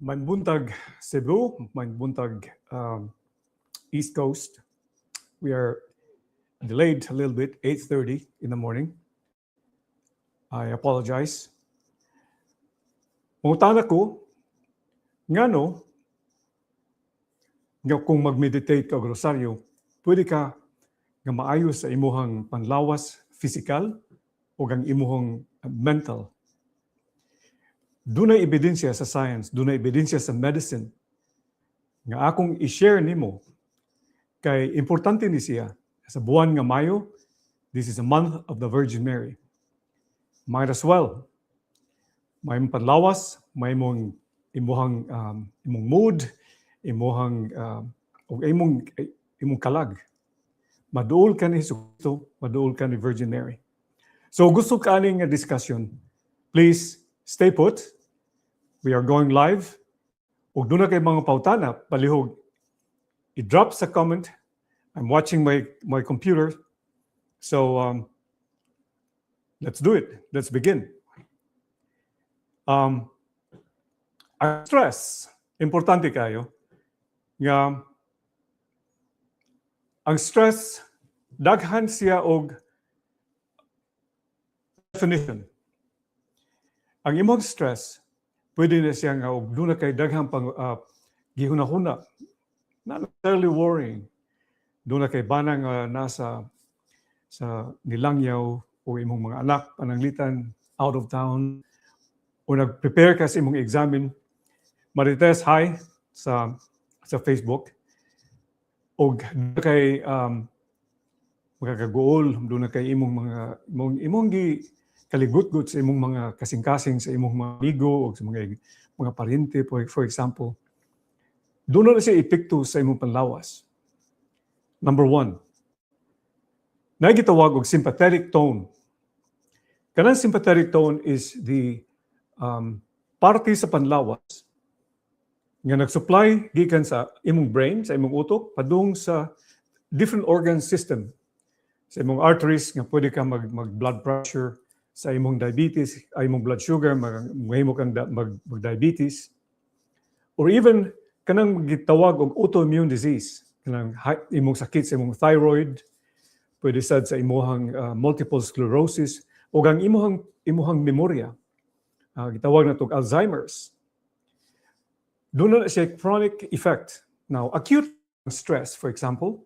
Manbuntag Cebu, Manbuntag East Coast. We are delayed a little bit, 8:30 in the morning. I apologize. Mungutana ko, ngano, nga kung mag-meditate ka, Rosario, pwede ka nga maayos sa imuhang panlawas physical o ang imuhang mental. Dunay ebidensya sa science, dunay ebidensya sa medicine nga akong i-share nimo kay importante ni siya sa buwan nga Mayo. This is a month of the Virgin Mary. Might as well. May mong panlawas, may mong imuhang imong mood, imuhang imong kalag. Maduol ka ni Jesucristo, maduol ka ni Virgin Mary. So gusto ka aning discussion, please stay put. We are going live. Ug doon na kay mga pautana, palihog, i-drop sa comment. I'm watching my computer. So let's do it. Let's begin. Ang stress, importante kayo. Nga, ang stress, daghan siya og definition. Ang imong stress, pwede na siya nga og doon na kay daghang gihuna-huna. Not necessarily worrying. Doon na kay banang nasa sa nilangyaw o imong mga anak, pananglitan, out of town, o nag-prepare ka sa imong examen. Marites, hi sa Facebook. O doon na kay magkakagool, doon na kay imong kaligut-gut sa imong mga kasing-kasing, sa imong mga amigo o sa mga pariente, for example. Doon na siya epekto sa imong panlawas. Number 1, nagitawag og sympathetic tone. Kanang sympathetic tone is the parte sa panlawas nga nag-supply gikan sa imong brain, sa imong utok, padung sa different organ system. Sa imong arteries, nga pwede ka mag-blood pressure, sa imong diabetes, imong blood sugar, mahimo kang mag-diabetes. Or even, kanang gitawag og autoimmune disease, kanang imong sakit sa imong thyroid, pwede sad sa imong multiple sclerosis, o ang imong memorya. Gitawag na itong Alzheimer's. Doon na siya chronic effect. Now, acute stress, for example,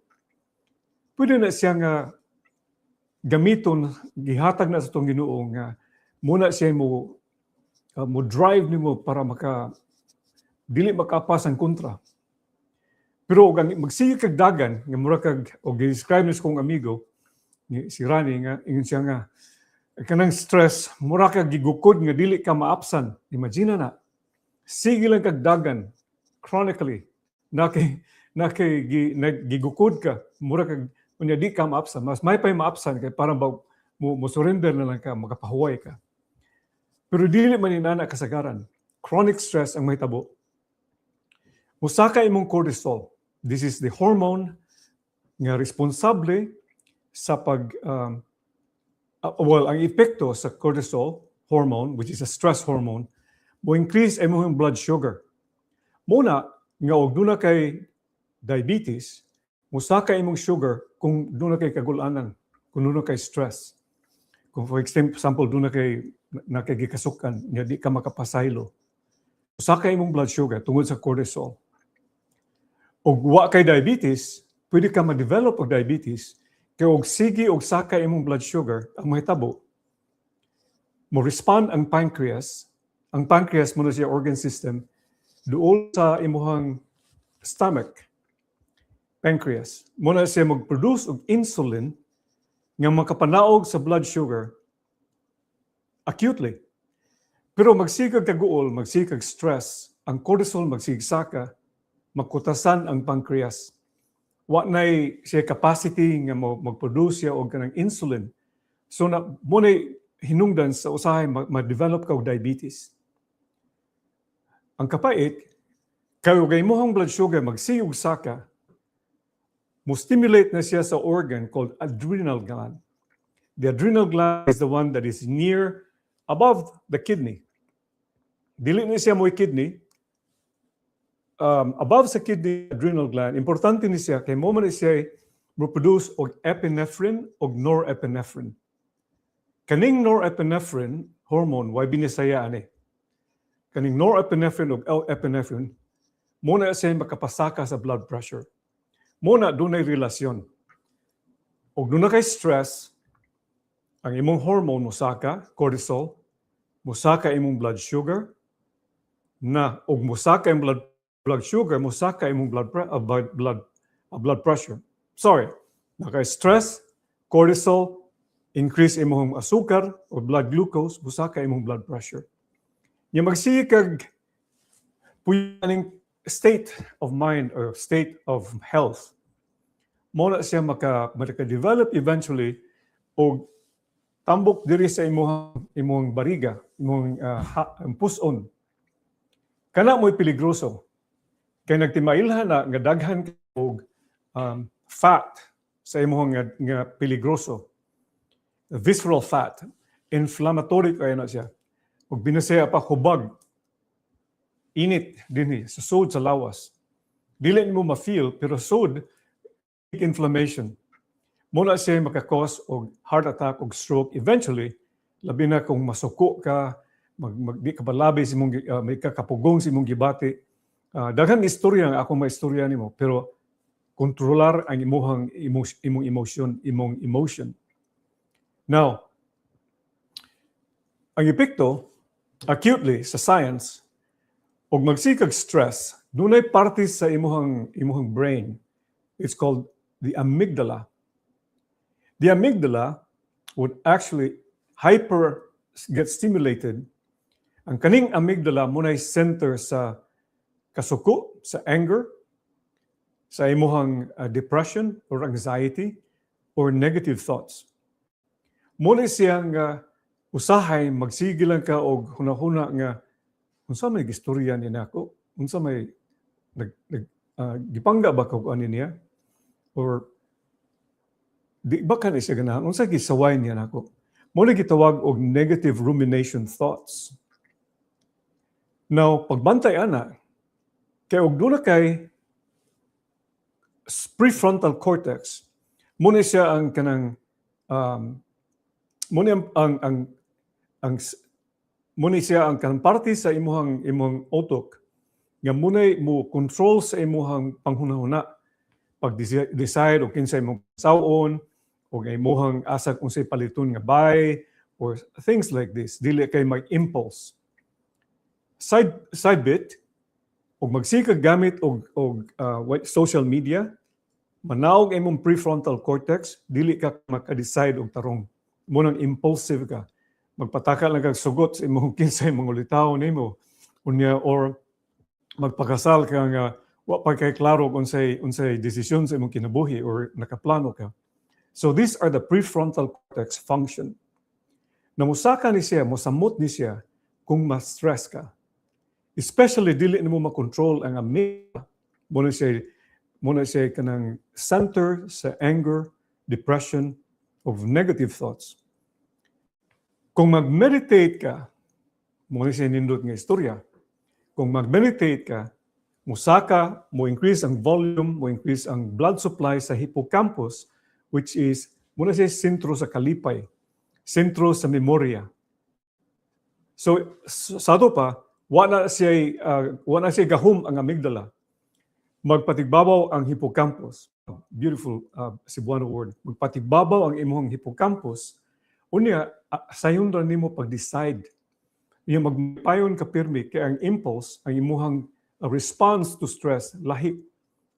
pwede na siya nga gamiton, gihatag na sa itong Ginoo nga muna siya mo drive nimo para dili makapas ang kontra. Pero magsige kag dagan nga mura kag og describe ni kong amigo ni si Rani nga ingon siya nga kanang stress mura kag gigukod nga dili ka maapsan. Imagine na. Sige lang kag dagan chronically gigukod ka mura kag unya di ka maapsan, mas may pay maapsan kay parang mo surrender na lang ka, makapahuway ka. Pero dili man inana kasagaran. Chronic stress ang mahitabo. Musaka imong cortisol. This is the hormone nga responsable sa ang epekto sa cortisol hormone, which is a stress hormone, mo increase imong blood sugar. Muna nga og duna kay diabetes, musaka imong sugar kung doon na kay kagulanan, kung doon na kay stress. Kung for example, doon na kay nakagikasukan, nga di ka makapasaylo. Musaka imong blood sugar tungod sa cortisol. O wa kay diabetes, pwede ka ma-develop og diabetes, kay og sige og saka imong blood sugar, ang mahitabo, mo respond ang pancreas. Ang pancreas mo na siya organ system, doon sa imuhang stomach, pancreas. Muna siya mag-produce og insulin nga makapanaog sa blood sugar acutely. Pero magsigag kaguol, magsigag stress, ang cortisol magsigsaka, magkutasan ang pancreas. Wa nay siya capacity nga mag-produce siya og kanang insulin. So muna hinungdan sa usahay ma-develop ka og diabetes. Ang kapait, kayo gay mohang blood sugar magsigog saka, mo stimulate na siya sa organ called adrenal gland. The adrenal gland is the one that is above the kidney. Dili na siya mo'y kidney, above sa kidney adrenal gland, importante ni siya kay mo man siya produce og epinephrine og norepinephrine. Kaning norepinephrine hormone why binisaya ani. Kaning norepinephrine og epinephrine muna siya makapasaka sa blood pressure. Muna dunay relasyon. Og doon na kay stress, ang imong hormone musaka, cortisol, musaka imong blood sugar, na og musaka imong blood sugar, musaka imong blood pressure. Sorry, naka stress, cortisol, increase imong asukar o blood glucose, musaka imong blood pressure. Yung magsiya kag puyaning state of mind or state of health, muna siya maka-develop eventually o tambok diri sa imong bariga, imong puson. Kana mo'y peligroso. Kay nagtimailhan na nga daghan og fat sa imong nga peligroso. Visceral fat, inflammatory kaya na siya. Ug binasaya pa hubag, init dinhi sa sud sa lawas. Dili mo ma-feel pero sud inflammation. Muna siya makakos og heart attack og stroke eventually, labi na kung masuko ka, di ka balabi si mong may kakapugong si mong gibati. Daghang istorya ang akong maistorya nimo pero kontrolar ang imong emotion. Now, ang epekto acutely sa science og magsikag stress, dunay parte sa imong brain. It's called the amygdala. The amygdala would actually get stimulated. Ang kaning amygdala munay center sa kasuko, sa anger, sa imong depression or anxiety or negative thoughts. Muna siyang usahay magsigilan ka og hunahuna nga unsa may istorya ni nako, unsa may gipangga ba kog ani niya or di ba kan siya ganahan unsa gisaway niya nako. Muna gitawag og negative rumination thoughts. Now pagbantay ana kay og duna kay prefrontal cortex, muna siya ang kanang muna siya ang kanang parte sa imong utok nga munay mo control sa imong panghunahuna pag-decide o kinsay imong sawon o imong asag unsay paliton nga buy or things like this. Dili kay mag-impulse. Side bit, og magsikag gamit og social media, manawag imong prefrontal cortex, dili ka maka-decide og tarong. Munang impulsive ka. Magpataka lang kag sugot sa imong kinsay mga ulitaw nimo. Unya or magpakasal ka nga wa pa kay klaro kung unsay desisyon sa imong kinabuhi or nakaplano ka. So these are the prefrontal cortex function. Namusaka ni siya, mosamot ni siya kung ma-stress ka. Especially dili nimo makontrol ang amygdala. Muna siya kanang center sa anger, depression, of negative thoughts. Kung mag-meditate ka, muna siya nindot nga istorya. Kung mag-meditate ka, musaka, mo increase ang volume, mo increase ang blood supply sa hippocampus, which is, muna siya sentro sa kalipay, sentro sa memorya. So, sado pa, wala siya gahum ang amygdala. Magpatigbabaw ang hippocampus. Beautiful Cebuano word. Magpatigbabaw ang imong hippocampus. Unya, sayon ra nimo pag-decide. Yung magpayon ka pirmi kay ang impulse, ang imong response to stress lahi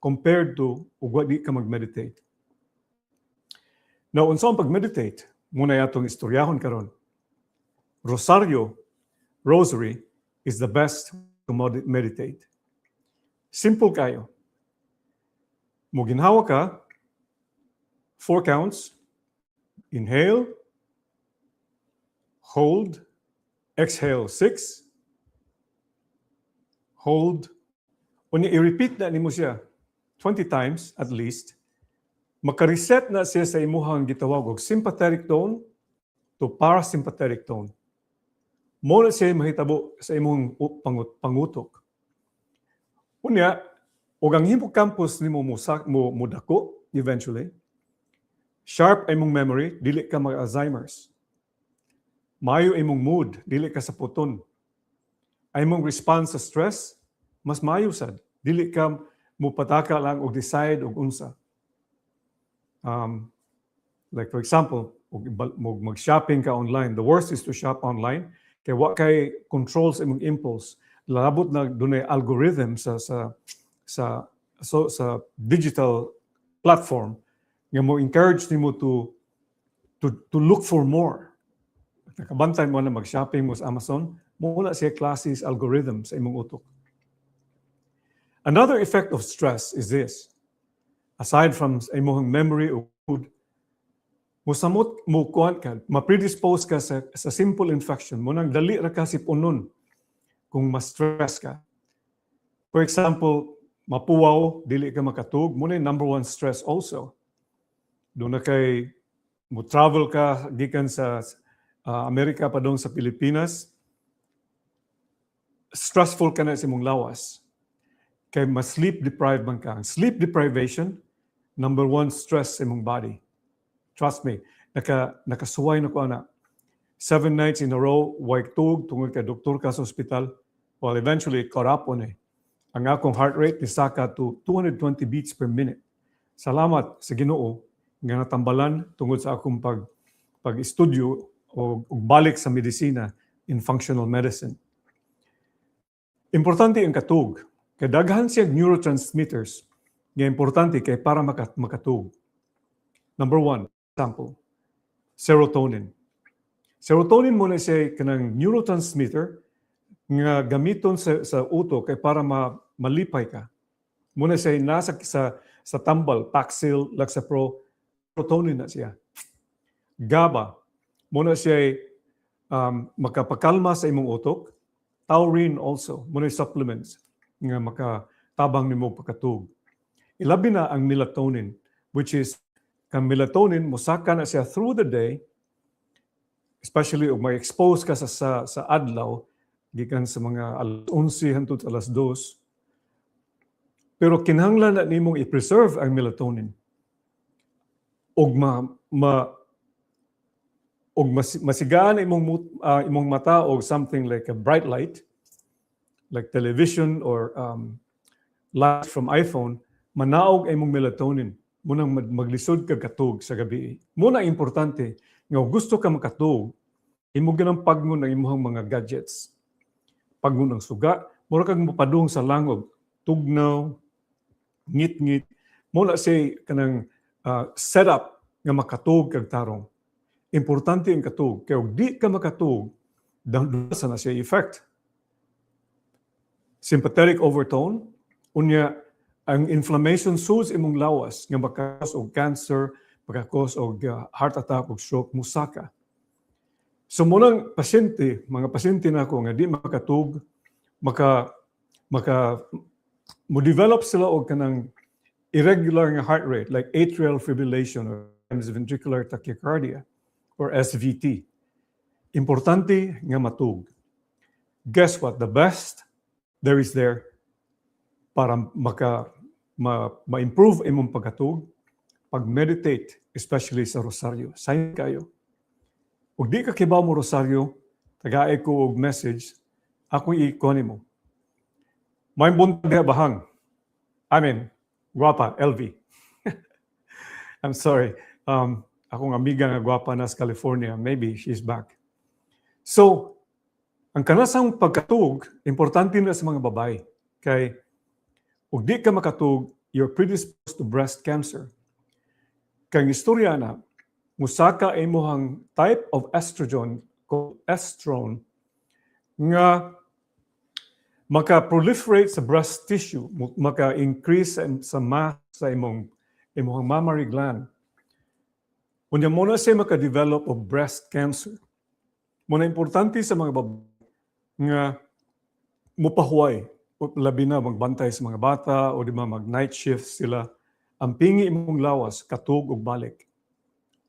compared to ug di ka mag-meditate. Now, unsa ang pag-meditate? Muna yatong istoryahon karon. Rosary is the best to meditate. Simple kayo. Muginhawa ka, 4 counts, inhale, hold, exhale 6, hold. Unya i-repeat na nimo siya 20 times at least. Maka-reset na siya sa imuhang gitawag og sympathetic tone to parasympathetic tone. Mo na siya mahitabo sa imong pangutok. Unya, ug ang hippocampus nimo mo dako eventually. Sharp ay mong memory, dili ka mag-Alzheimer's. Mayo imong mood, dili ka sa puton. Ay mong response sa stress, mas mayo sad. Dili ka mupataka lang og decide og unsa. Like for example, mag-shopping ka online. The worst is to shop online. Kaya wa kay controls imong impulse. Labot na dunay algorithm sa digital platform nga mo encourage nimo to look for more. Nakabantay mo na mag-shopping mo sa Amazon, muna siya classes algorithm sa imong utok. Another effect of stress is this. Aside from imong memory o mood, musamot mo kuan ka, ma-predispose ka sa simple infection, mo nang dali ra ka sipunon kung ma-stress ka. For example, mapuwaw, dili ka makatug, muna yung number one stress also. Doon na kay mo travel ka gikan sa Amerika pa doon sa Pilipinas, stressful ka na sa imong lawas. Kay mas sleep deprived man ka. Sleep deprivation, number one stress sa imong body. Trust me, nakasuway na ko ana. 7 nights in a row, wag tug, tungod kay doktor ka sa ospital. Well, eventually, karapon eh. Ang akong heart rate ni saka to 220 beats per minute. Salamat sa Ginoo nga natambalan tungod sa akong pag-estudyo o balik sa medisina in functional medicine. Importante ang katug. Kay daghan siya neurotransmitters nga importante kay para makatug. Number one, example, serotonin. Serotonin mo na siya kanang neurotransmitter nga gamiton sa utok kay para malipay ka. Muna siya nasa sa tambal, Paxil, Lexapro, serotonin na siya. GABA, muna siya makapakalma sa imong utok. Taurine also, muna supplements nga makatabang nimo pagkatug. Ilabi na ang melatonin, which is kang melatonin mosaka na siya through the day, especially kung may expose ka sa adlaw, gikan sa mga alas 11 hangtod alas 2. Pero kinahanglan na nimong i-preserve ang melatonin. Og masigaan imong mata og something like a bright light, like television or light from iPhone, manaog imong melatonin. Munang maglisod ka katug sa gabi. Muna importante nga gusto ka makatug, imo ganang pagmo ng imong mga gadgets. Pagmo ng suga, mura kag mopadung sa langog, tugnaw, ngit-ngit, muna say kanang setup nga makatug kag tarong. Importante ang katug, kaya di ka makatug, sa na siya effect. Sympathetic overtone, unya ang inflammation sus imong lawas nga makakos og cancer, makakos og heart attack og stroke, musaka. So munang mga pasyente nako nga di makatug, mo develop sila og kanang irregular nga heart rate like atrial fibrillation or ventricular tachycardia or SVT. Importante nga matug. Guess what? The best there is there para ma-improve imong pagkatug, pag-meditate, especially sa rosaryo. Sign kayo. Ug di ka kibaw mo rosaryo, tagaay ko og message, ako i-kuhanin mo. May buntag bahang. Guwapa, LV. I'm sorry. Akong amiga nga guwapa na sa California, maybe she's back. So, ang kanasang pagkatug, importante na sa mga babae. Kay, ug di ka makatug, you're predisposed to breast cancer. Kay istorya na, musaka ay mohang type of estrogen called estrone nga maka-proliferate sa breast tissue, maka-increase sa mass sa imong mammary gland. Unya mo na siya maka-develop of breast cancer. Muna importante sa mga babae nga mupahuway, labi na magbantay sa mga bata o di ba mag-night shift sila, ang pingi imong lawas, katug o balik.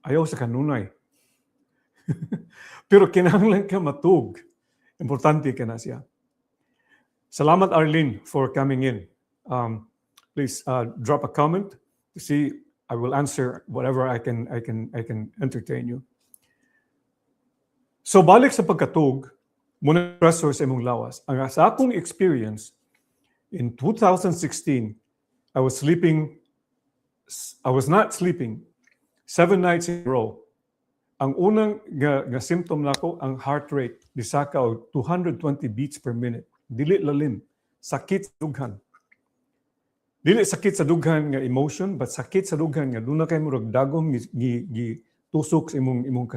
Ayaw sa kanunay. Pero kinahanglan ka matug. Importante ka na siya. Salamat Arlene for coming in. please drop a comment to see. I will answer whatever I can entertain you. So balik sa pagkatug, muna stressor sa imong lawas. Ang sa akong experience, in 2016, I was not sleeping 7 nights in a row. Ang unang nga symptom nako ang heart rate bisaka og 220 beats per minute. Dili lalim, sakit sa dughan. Dili sakit sa dughan nga emotion, but sakit sa dughan nga duna kay murag dagom gi tusok sa imong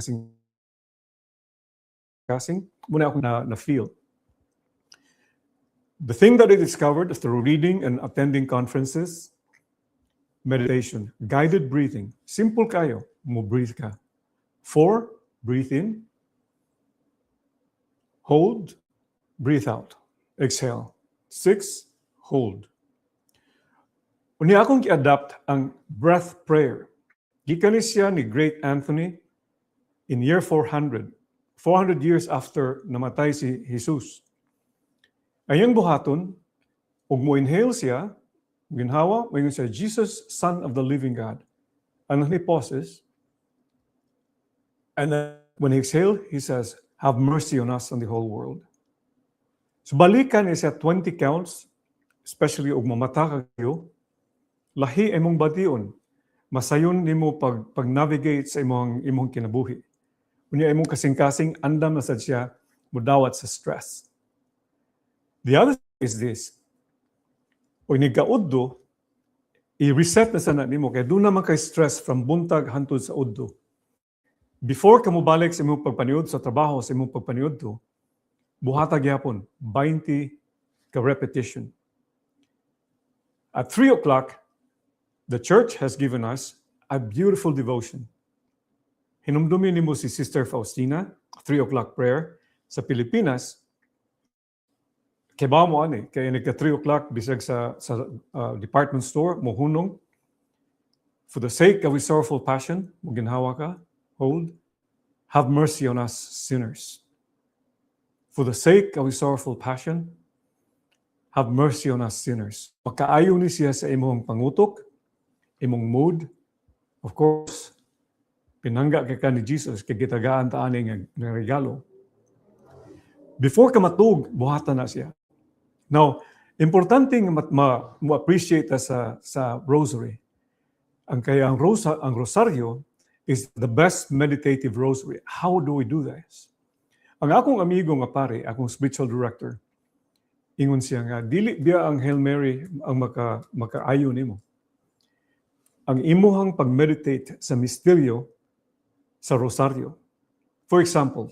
kasing muna ako na feel. The thing that I discovered through reading and attending conferences, meditation, guided breathing. Simple kayo, mo breathe ka. 4, breathe in. Hold, breathe out. Exhale. 6, hold. Unya akong i-adapt ang breath prayer. Gikan siya ni Great Anthony in year 400 years after namatay si Jesus. Ayang buhaton, ug mo inhale siya, ginhawa, mayon siya, Jesus, Son of the Living God. And he pauses, and then when he exhales, he says, have mercy on us and the whole world. So balikan siya 20 counts, especially ug mamata kayo, lahi imong bation, masayon nimo pag-navigate sa imong kinabuhi. Unya imong kasing-kasing andam na sad siya mudawat sa stress. The other thing is this. O nigauddo, i-reset na sana nimo kay doon naman kay stress from buntag hantod sa uddo. Before ka mobalik sa imong pagpaniud sa trabaho, sa imong pagpaniud to, buhatag yapon 20 ka repetition. At 3 o'clock, the church has given us a beautiful devotion. Hinumdumi nimo si Sister Faustina, 3 o'clock prayer. Sa Pilipinas, kaya ba mo ani? Kaya nagka 3 o'clock, bisag sa department store, mohunong. For the sake of his sorrowful passion, muginhawa ka, hold, have mercy on us sinners. For the sake of his sorrowful passion, have mercy on us sinners. Makaayo ni siya sa imong pangutok, imong mood. Of course, pinangga ka ni Jesus, kay gitagaan ta ani nga regalo. Before ka matug, buhatan na siya. Now, importante nga ma-appreciate sa rosary. Ang rosaryo is the best meditative rosary. How do we do this? Ang akong amigo nga pare, akong spiritual director, ingon siya nga, dili biya ang Hail Mary ang makaayo nimo. Ang imuhang pag-meditate sa misteryo sa rosaryo. For example,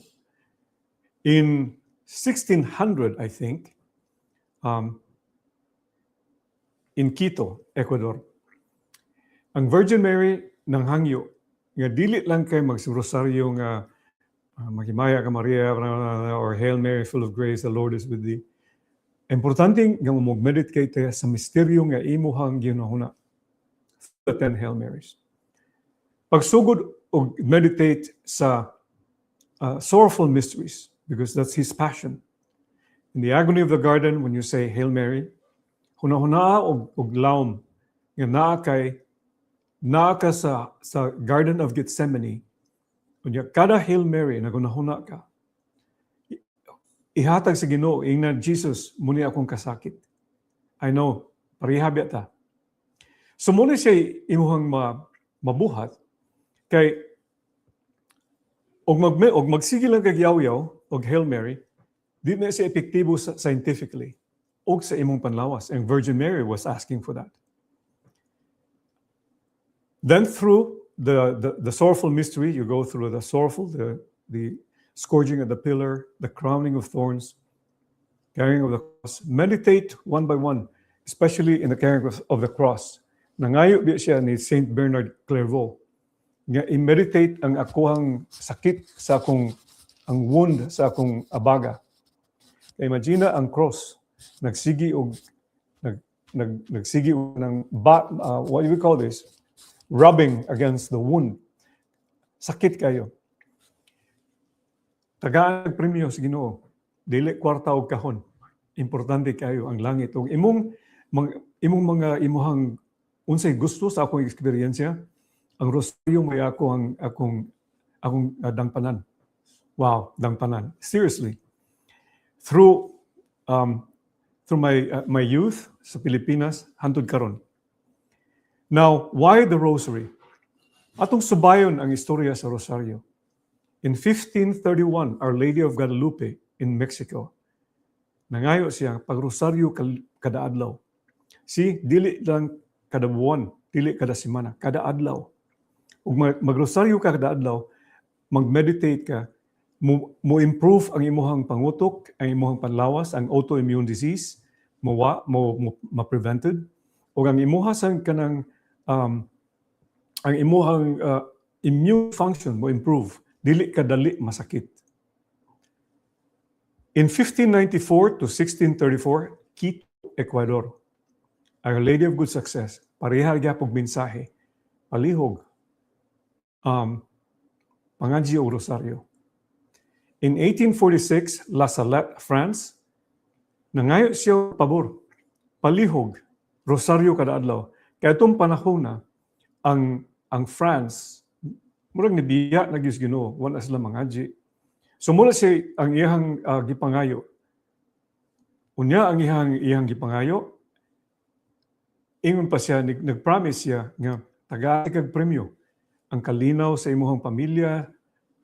in 1600, I think, in Quito, Ecuador, ang Virgin Mary nang hangyo nga dili lang kay magsrosaryo nga Maghimaya ka Maria or Hail Mary full of grace, the Lord is with thee. Importante nga mag-meditate sa misteryo nga imuhang ginahuna. The 10 Hail Marys. Pagsugod o meditate sa sorrowful mysteries, because that's his passion. In the agony of the garden, when you say Hail Mary, hunahuna og laom nga naa ka sa Garden of Gethsemane. Kunya kada Hail Mary na hunahuna ka, ihatag sa Ginoo ingnan, Jesus, muni akong kasakit. I know, parihab ta. So muna siya imuhang mabuhat kay og magsige lang kag yaw-yaw og Hail Mary, di na siya epektibo scientifically og sa imong panlawas. And Virgin Mary was asking for that. Then through the sorrowful mystery, you go through the sorrowful, the scourging of the pillar, the crowning of thorns, carrying of the cross. Meditate one by one, especially in the carrying of the cross. Nangayo siya ni Saint Bernard Clairvaux nga i-meditate ang akohang sakit sa akong ang wound sa akong abaga. Imagine ang cross nagsigi og nagsigi ng what do we call this? Rubbing against the wound. Sakit kayo. Tagaan ang premyo sa Ginoo. Dili kwarta og kahon. Importante kayo ang langit. Og imuhang unsay gusto sa akong eksperyensya, ang rosaryo may akong dangpanan. Wow, dangpanan. Seriously. Through my youth sa Pilipinas, hantod karon. Now, why the rosary? Atong subayon ang istorya sa rosaryo. In 1531, Our Lady of Guadalupe in Mexico, nangayo siya pag rosaryo kada adlaw. Dili lang kada buwan, dili kada semana, kada adlaw. Ug magrosaryo ka kada adlaw, mag-meditate ka, mo improve ang imuhang pangutok, ang imuhang panlawas, ang autoimmune disease, ma-prevented, o ang imuha sang kanang ang imuhang immune function mo improve, dili kadali masakit. In 1594 to 1634, Quito, Ecuador, Our Lady of Good Success, pareha gyapon mensahe, palihog, pangadji og rosaryo. In 1846, La Salette, France, nangayo siya pabor, palihog, rosaryo kada adlaw. Kaya itong panahon na, ang France, murag nibiya na Diyos Ginoo, wala sila mangadji. So mula siya ang iyang gipangayo. Unya ang iyang gipangayo, ingon pa siya, nag-promise siya nga tagay kag premyo ang kalinaw sa imuhang pamilya,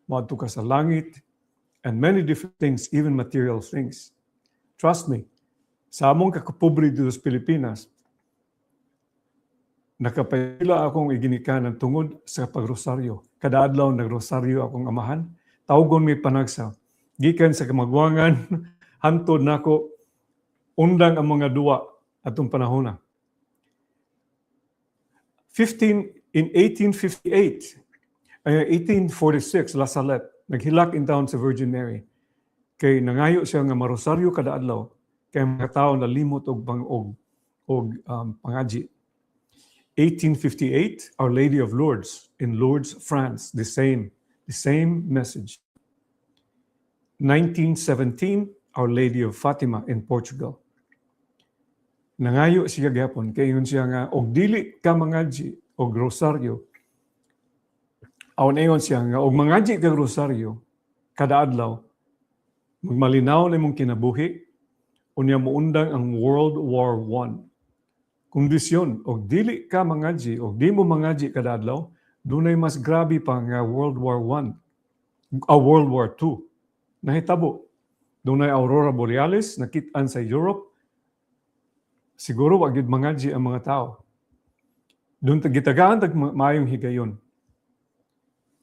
maadto ka sa langit, and many different things, even material things. Trust me, sa among kakapobre dito sa Pilipinas, nakapayla akong iginikanan tungod sa pagrosaryo. Kada adlaw nagrosaryo akong amahan, tawgon may panagsa. Gikan sa kamagwangan, hantod nako, undang ang mga duwa atong panahon na. In 1858, 1846, La Salette, naghilak in town sa Virgin Mary. Kay nangayo siya nga marosaryo kada adlaw, kay mga tao na limot og pangadji. 1858, Our Lady of Lourdes in Lourdes, France, the same message. 1917, Our Lady of Fatima in Portugal. Nangayo siya gyapon kay ingon siya nga og dili ka mangadji og rosaryo. Aw ingon siya nga og mangadji kag rosaryo kada adlaw, magmalinaw na imong kinabuhi, unya moundang ang World War I. Kondisyon, og dili ka mangadji, og di mo mangadji kada adlaw, dunay mas grabe pa nga World War I, World War II. Nahitabo, dunay aurora borealis, nakit-an sa Europe, siguro wag yun mangadji ang mga tao. Doon gitagaan tag maayong higayon.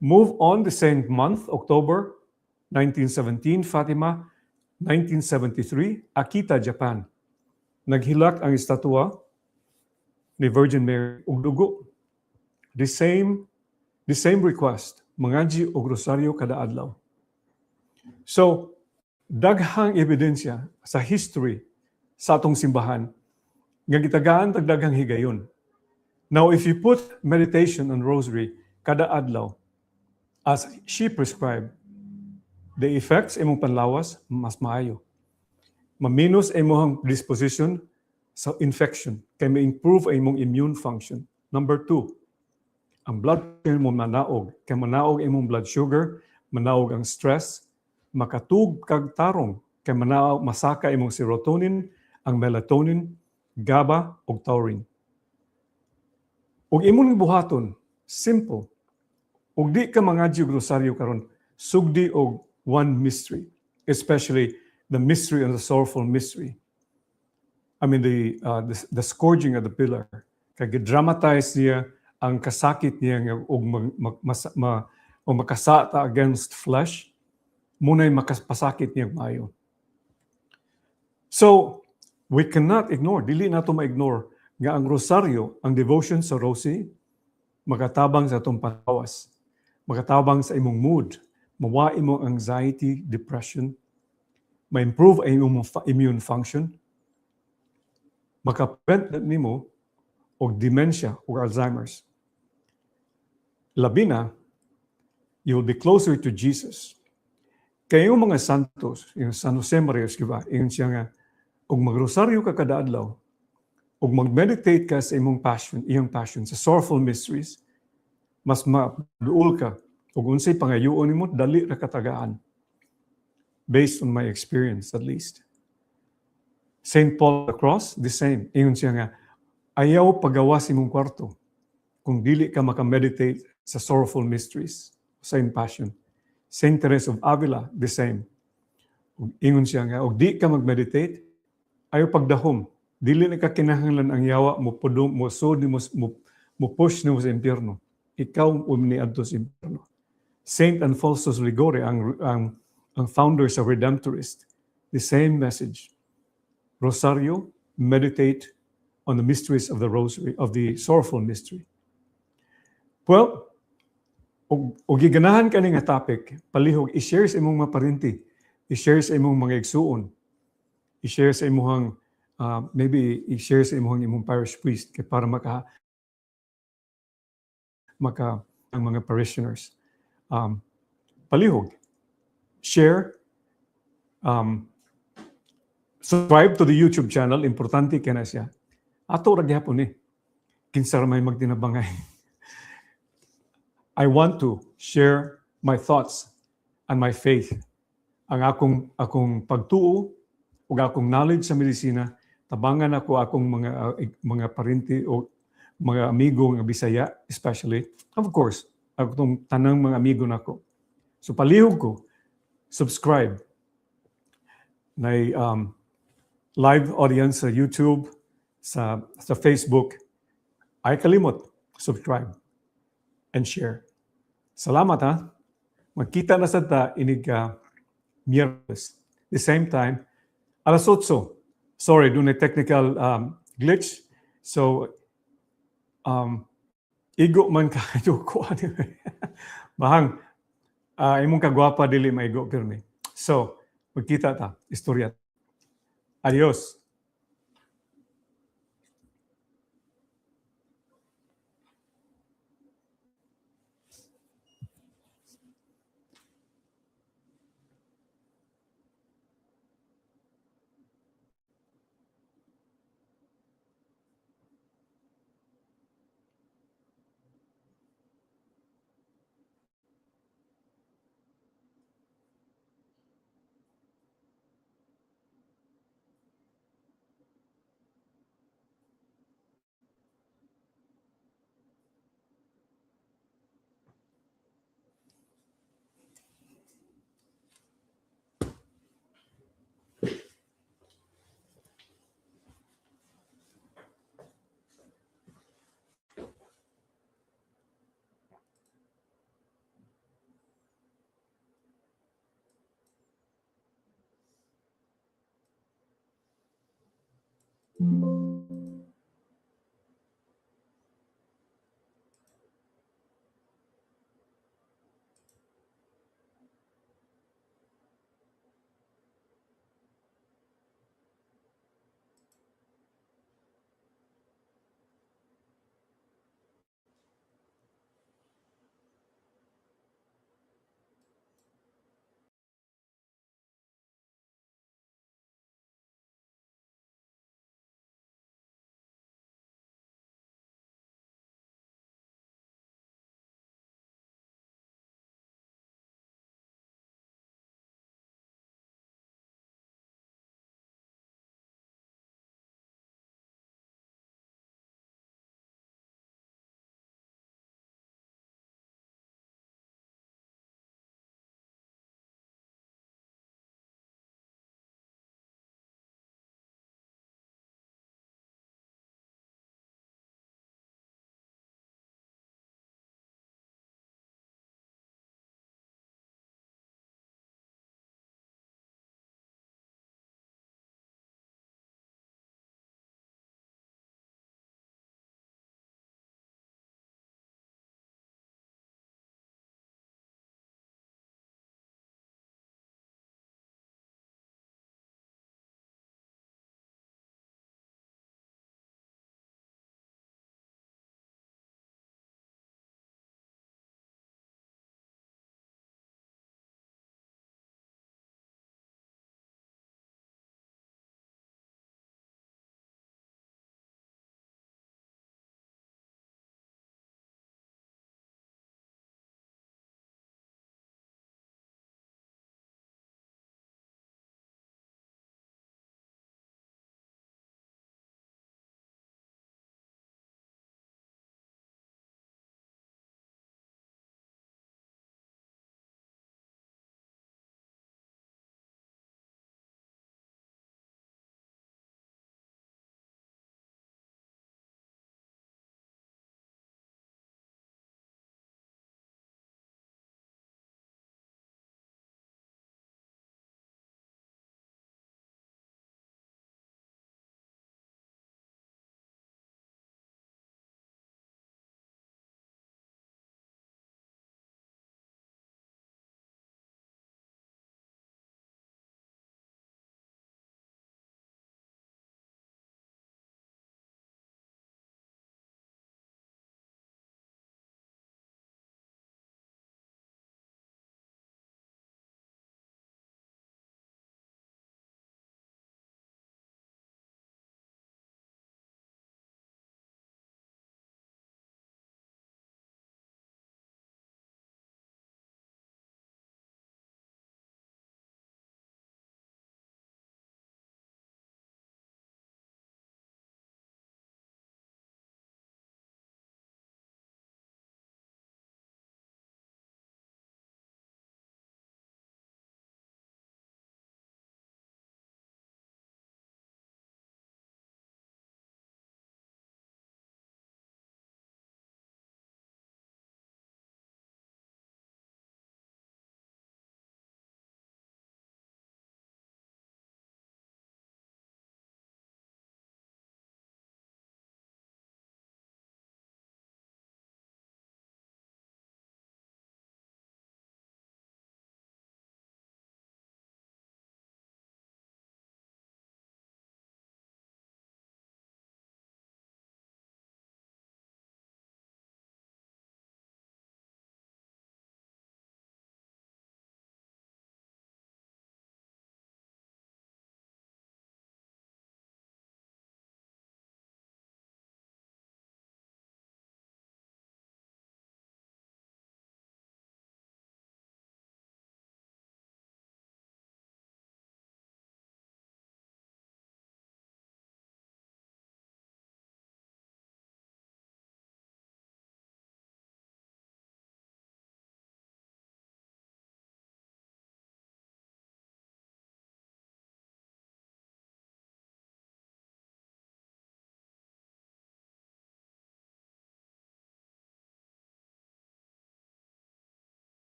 Move on the same month, October 1917, Fatima, 1973, Akita, Japan. Naghilak ang estatwa ni Virgin Mary og dugo. The same request, mangadji og rosaryo kada adlaw. So, daghang ebidensya sa history sa atong simbahan nga gitagaan tag daghang higayon. Now, if you put meditation and rosary kada adlaw as she prescribed, the effects imong panlawas mas maayo. Maminos imong disposition sa infection kay ma-improve imong immune function. Number 2, ang blood pressure mo manaog, kay manaog imong blood sugar, manaog ang stress, makatug kag tarong, kay manaog masaka imong serotonin, ang melatonin, GABA ug taurine. Ug imong buhaton, simple. Ug di ka mangadji og rosaryo karon, sugdi og one mystery, especially the mystery and the sorrowful mystery. I mean, the scourging of the pillar. Kaya dramatize niya ang kasakit niya nga og makasata against flesh, muna'y makapasakit niya maayo. So, we cannot ignore, dili nato ma-ignore nga ang rosaryo, ang devotion sa rosary, makatabang sa atong panlawas, makatabang sa imong mood, mawa imong anxiety, depression, ma-improve ang imong immune function, makaprevent nimo og dementia or Alzheimer's. Labi na, you will be closer to Jesus. Kaya yung mga santos, yung San Jose Maria Escrivá, yung siya nga, og magrosaryo ka kada adlaw, ug mag-meditate ka sa iyong passion sa sorrowful mysteries, mas maduol ka ug unsay pangayoon nimo dali ra katagaan. Based on my experience at least. St. Paul the Cross, the same. Ingon siya nga, ayaw pagawas imong kwarto kung dili ka makameditate sa sorrowful mysteries, sa passion. St. Teresa of Avila, the same. Ingon siya nga, og di ka mag-meditate, ayaw pagdahom. Dili na ka kinahanglan ang yawa mo pudong mo sod mo push nimo sa impyerno. Ikaw umniadto sa impyerno. Saint Alfonso Ligore, ang founder sa Redemptorist, the same message. Rosario, meditate on the mysteries of the rosary, of the sorrowful mystery. Well, og giganahan ka nga topic, palihog, i-share sa imong maparinti, i-share sa imong mga igsuon, i-share sa imong, maybe i-share sa imong parish priest para maka ang mga parishioners. Palihog, share, subscribe to the YouTube channel, importante ka na siya. Ato ra gyapon kinsa may magtinabangay. I want to share my thoughts and my faith. Ang akong pagtuo ug akong knowledge sa medisina, tabangan ako akong mga parinti o mga amigo nga Bisaya, especially, of course, akong tanang mga amigo nako. So palihog ko, subscribe. May live audience sa YouTube, sa Facebook. Ay kalimot, subscribe and share. Salamat ha. Magkita na sa ta inig Miyerkules. The same time, alas 8. Sorry, doon na technical glitch. So, igo man ka ko bahang imong kagwapa dili maigo pirmi. So, magkita ta, istorya. Adios.